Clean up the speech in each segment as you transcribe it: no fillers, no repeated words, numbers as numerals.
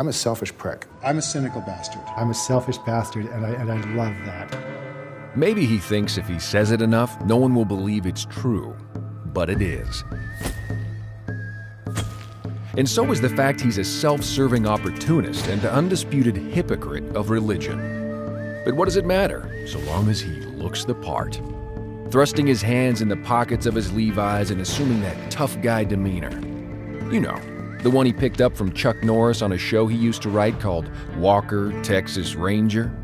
I'm a selfish prick. I'm a cynical bastard. I'm a selfish bastard, and I love that. Maybe he thinks if he says it enough, no one will believe it's true. But it is. And so is the fact he's a self-serving opportunist and undisputed hypocrite of religion. But what does it matter, so long as he looks the part? Thrusting his hands in the pockets of his Levi's and assuming that tough guy demeanor. You know, the one he picked up from Chuck Norris on a show he used to write called Walker, Texas Ranger.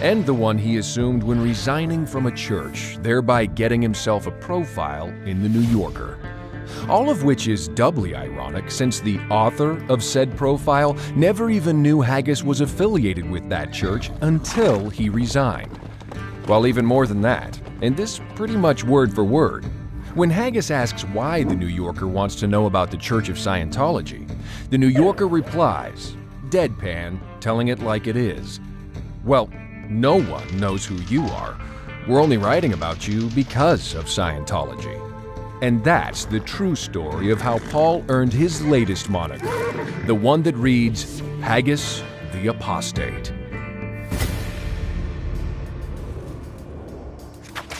And the one he assumed when resigning from a church, thereby getting himself a profile in the New Yorker. All of which is doubly ironic since the author of said profile never even knew Haggis was affiliated with that church until he resigned. While even more than that, and this pretty much word for word, when Haggis asks why the New Yorker wants to know about the Church of Scientology, the New Yorker replies, deadpan, telling it like it is. Well, no one knows who you are. We're only writing about you because of Scientology. And that's the true story of how Paul earned his latest moniker, the one that reads, Haggis the Apostate.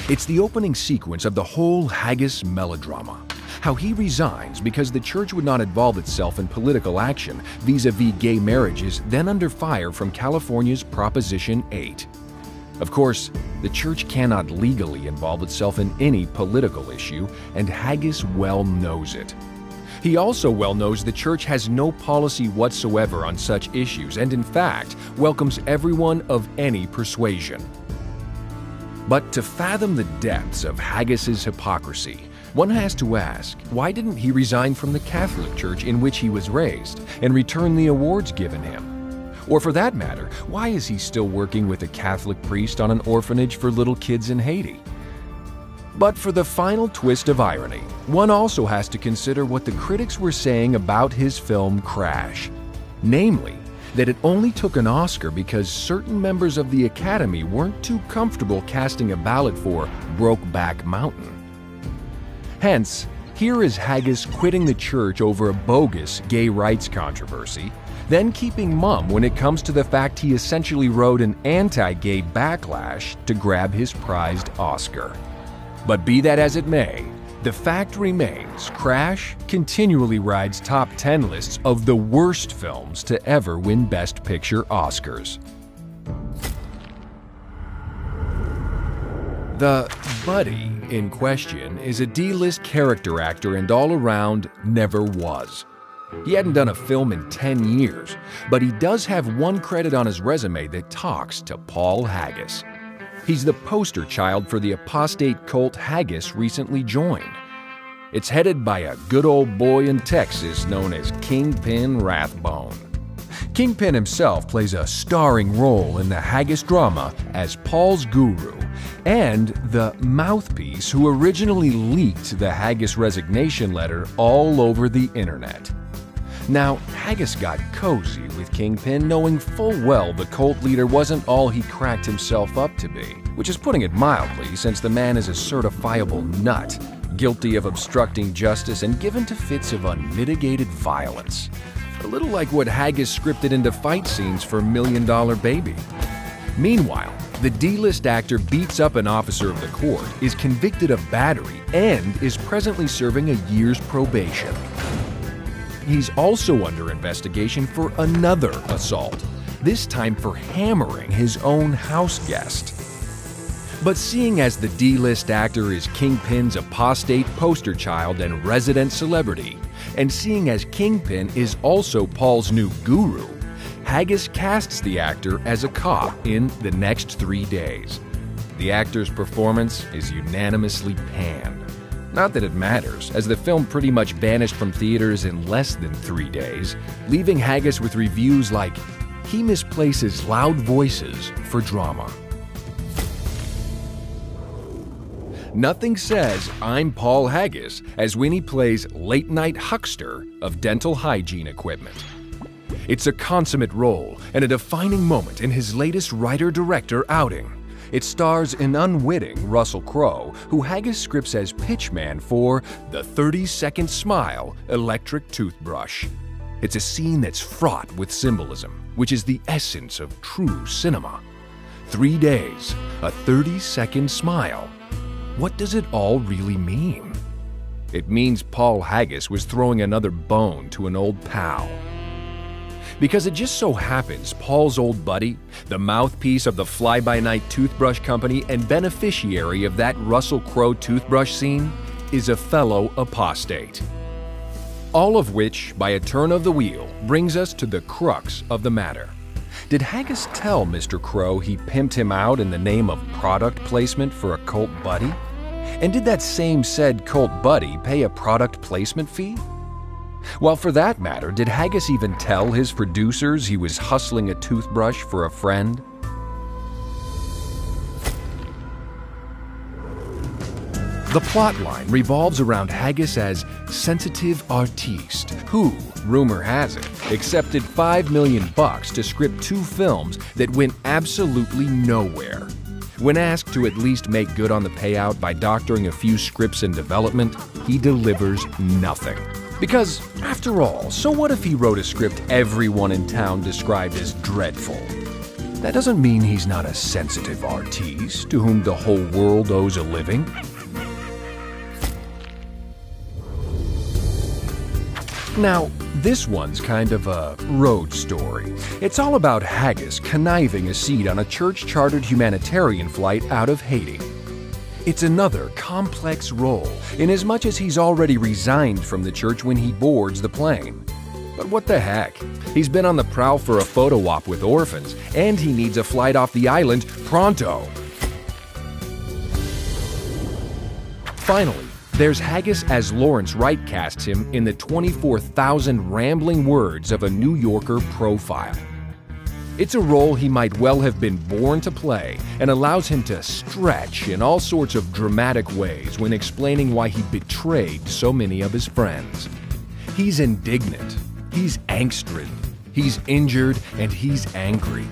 It's the opening sequence of the whole Haggis melodrama. How he resigns because the church would not involve itself in political action vis-a-vis gay marriages then under fire from California's Proposition 8. Of course, the church cannot legally involve itself in any political issue, and Haggis well knows it. He also well knows the church has no policy whatsoever on such issues and in fact welcomes everyone of any persuasion. But to fathom the depths of Haggis's hypocrisy, one has to ask, why didn't he resign from the Catholic Church in which he was raised and return the awards given him? Or for that matter, why is he still working with a Catholic priest on an orphanage for little kids in Haiti? But for the final twist of irony, one also has to consider what the critics were saying about his film Crash. Namely, that it only took an Oscar because certain members of the Academy weren't too comfortable casting a ballot for Brokeback Mountain. Hence, here is Haggis quitting the church over a bogus gay rights controversy, then keeping mum when it comes to the fact he essentially rode an anti-gay backlash to grab his prized Oscar. But be that as it may, the fact remains Crash continually rides top 10 lists of the worst films to ever win Best Picture Oscars. The buddy in question is a D-list character actor and all-around never was. He hadn't done a film in 10 years, but he does have one credit on his resume that talks to Paul Haggis. He's the poster child for the apostate cult Haggis recently joined. It's headed by a good old boy in Texas known as Kingpin Rathbone. Kingpin himself plays a starring role in the Haggis drama as Paul's guru and the mouthpiece who originally leaked the Haggis resignation letter all over the internet. Now, Haggis got cozy with Kingpin knowing full well the cult leader wasn't all he cracked himself up to be, which is putting it mildly since the man is a certifiable nut, guilty of obstructing justice and given to fits of unmitigated violence. A little like what Haggis scripted into fight scenes for $1 Million Baby. Meanwhile, the D-list actor beats up an officer of the court, is convicted of battery, and is presently serving a year's probation. He's also under investigation for another assault, this time for hammering his own house guest. But seeing as the D-list actor is Kingpin's apostate poster child and resident celebrity, and seeing as Kingpin is also Paul's new guru, Haggis casts the actor as a cop in The Next 3 Days. The actor's performance is unanimously panned. Not that it matters, as the film pretty much vanished from theaters in less than 3 days, leaving Haggis with reviews like, he misplaces loud voices for drama. Nothing says I'm Paul Haggis as when he plays late-night huckster of dental hygiene equipment. It's a consummate role and a defining moment in his latest writer-director outing. It stars an unwitting Russell Crowe, who Haggis scripts as pitchman for the 30-second smile electric toothbrush. It's a scene that's fraught with symbolism, which is the essence of true cinema. 3 days, a 30-second smile. What does it all really mean? It means Paul Haggis was throwing another bone to an old pal. Because it just so happens Paul's old buddy, the mouthpiece of the fly-by-night toothbrush company and beneficiary of that Russell Crowe toothbrush scene, is a fellow apostate. All of which, by a turn of the wheel, brings us to the crux of the matter. Did Haggis tell Mr. Crowe he pimped him out in the name of product placement for a cult buddy? And did that same said cult buddy pay a product placement fee? Well, for that matter, did Haggis even tell his producers he was hustling a toothbrush for a friend? The plotline revolves around Haggis as sensitive artiste who, rumor has it, accepted $5 million to script 2 films that went absolutely nowhere. When asked to at least make good on the payout by doctoring a few scripts in development, he delivers nothing. Because, after all, so what if he wrote a script everyone in town described as dreadful? That doesn't mean he's not a sensitive artiste to whom the whole world owes a living. Now, this one's kind of a road story. It's all about Haggis conniving a seat on a church-chartered humanitarian flight out of Haiti. It's another complex role, inasmuch as he's already resigned from the church when he boards the plane. But what the heck? He's been on the prowl for a photo op with orphans, and he needs a flight off the island pronto. Finally, there's Haggis as Lawrence Wright casts him in the 24,000 rambling words of a New Yorker profile. It's a role he might well have been born to play and allows him to stretch in all sorts of dramatic ways when explaining why he betrayed so many of his friends. He's indignant, he's angst-ridden, he's injured, and he's angry.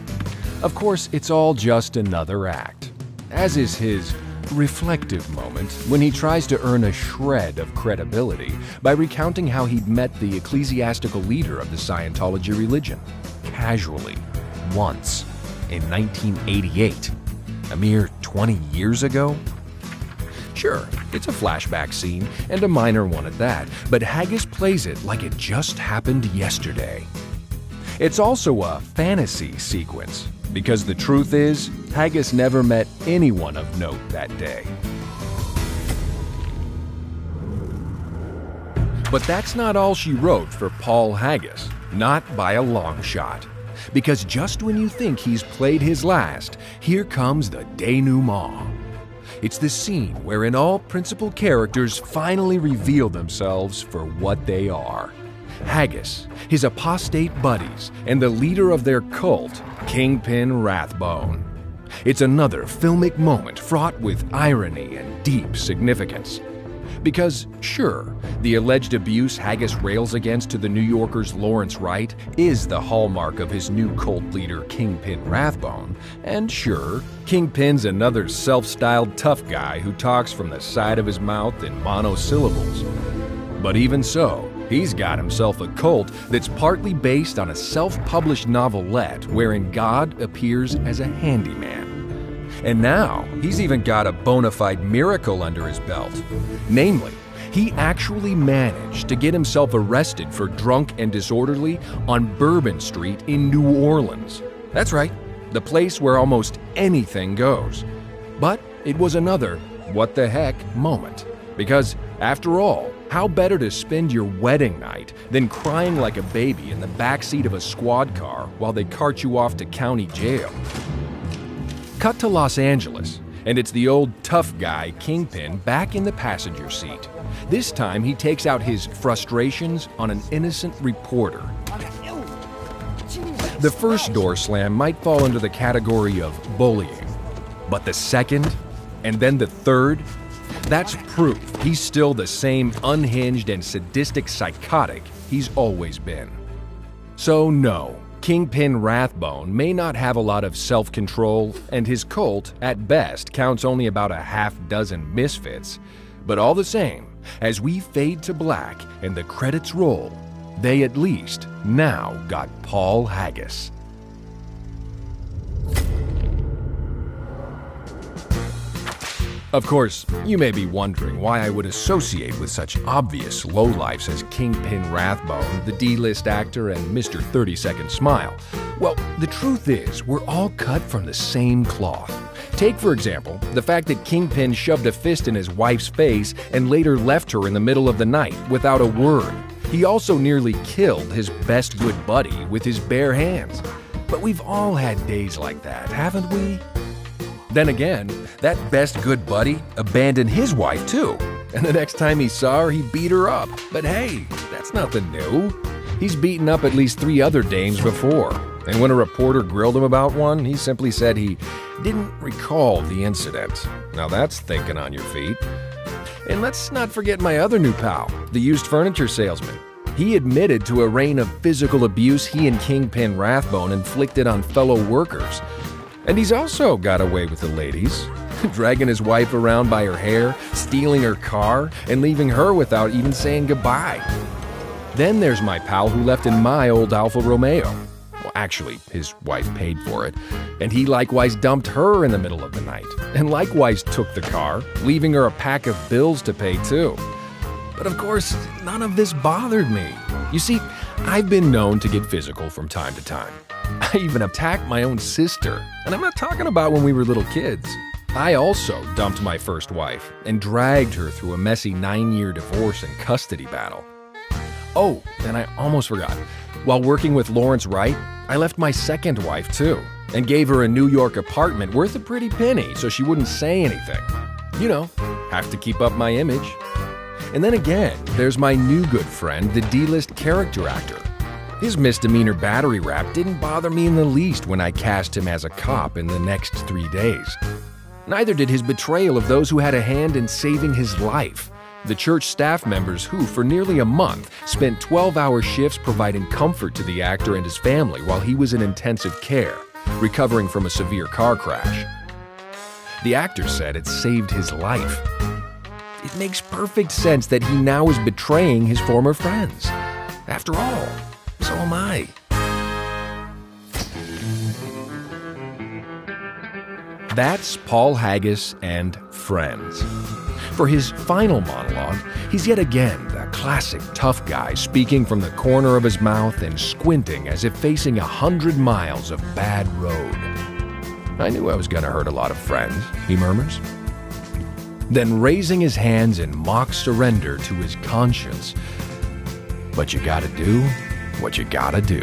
Of course, it's all just another act, as is his reflective moment when he tries to earn a shred of credibility by recounting how he'd met the ecclesiastical leader of the Scientology religion, casually, once, in 1988, a mere 20 years ago. Sure, it's a flashback scene, and a minor one at that, but Haggis plays it like it just happened yesterday. It's also a fantasy sequence, because the truth is, Haggis never met anyone of note that day. But that's not all she wrote for Paul Haggis, not by a long shot. Because just when you think he's played his last, here comes the denouement. It's the scene wherein all principal characters finally reveal themselves for what they are. Haggis, his apostate buddies, and the leader of their cult, Kingpin Rathbone. It's another filmic moment fraught with irony and deep significance. Because, sure, the alleged abuse Haggis rails against to the New Yorker's Lawrence Wright is the hallmark of his new cult leader, Kingpin Rathbone, and sure, Kingpin's another self-styled tough guy who talks from the side of his mouth in monosyllables. But even so, he's got himself a cult that's partly based on a self-published novelette wherein God appears as a handyman. And now, he's even got a bona fide miracle under his belt. Namely, he actually managed to get himself arrested for drunk and disorderly on Bourbon Street in New Orleans. That's right, the place where almost anything goes. But it was another what the heck moment. Because, after all, how better to spend your wedding night than crying like a baby in the backseat of a squad car while they cart you off to county jail? Cut to Los Angeles, and it's the old tough guy Kingpin back in the passenger seat. This time he takes out his frustrations on an innocent reporter. The first door slam might fall under the category of bullying, but the second, and then the third, that's proof he's still the same unhinged and sadistic psychotic he's always been. So no, Kingpin Rathbone may not have a lot of self-control, and his cult, at best, counts only about a half-dozen misfits. But all the same, as we fade to black and the credits roll, They at least now got Paul Haggis. Of course, you may be wondering why I would associate with such obvious lowlifes as Kingpin Rathbone, the D-list actor, and Mr. 30-Second Smile. Well, the truth is, we're all cut from the same cloth. Take, for example, the fact that Kingpin shoved a fist in his wife's face and later left her in the middle of the night without a word. He also nearly killed his best good buddy with his bare hands. But we've all had days like that, haven't we? Then again, that best good buddy abandoned his wife too. And the next time he saw her, he beat her up. But hey, that's nothing new. He's beaten up at least 3 other dames before. And when a reporter grilled him about one, he simply said he didn't recall the incident. Now that's thinking on your feet. And let's not forget my other new pal, the used furniture salesman. He admitted to a reign of physical abuse he and Kingpin Rathbone inflicted on fellow workers. And he's also got away with the ladies, dragging his wife around by her hair, stealing her car, and leaving her without even saying goodbye. Then there's my pal who left in my old Alfa Romeo. Well, actually, his wife paid for it, and he likewise dumped her in the middle of the night, and likewise took the car, leaving her a pack of bills to pay too. But of course, none of this bothered me. You see, I've been known to get physical from time to time. I even attacked my own sister, and I'm not talking about when we were little kids. I also dumped my first wife and dragged her through a messy 9-year divorce and custody battle. Oh, and I almost forgot. While working with Lawrence Wright, I left my second wife too, and gave her a New York apartment worth a pretty penny so she wouldn't say anything. You know, have to keep up my image. And then again, there's my new good friend, the D-list character actor. His misdemeanor battery rap didn't bother me in the least when I cast him as a cop in the next 3 days. Neither did his betrayal of those who had a hand in saving his life. The church staff members who, for nearly a month, spent 12-hour shifts providing comfort to the actor and his family while he was in intensive care, recovering from a severe car crash. The actor said it saved his life. It makes perfect sense that he now is betraying his former friends. After all, so am I. That's Paul Haggis and Friends. For his final monologue, he's yet again the classic tough guy speaking from the corner of his mouth and squinting as if facing 100 miles of bad road. I knew I was going to hurt a lot of friends, he murmurs. Then raising his hands in mock surrender to his conscience. But you gotta do what you gotta do.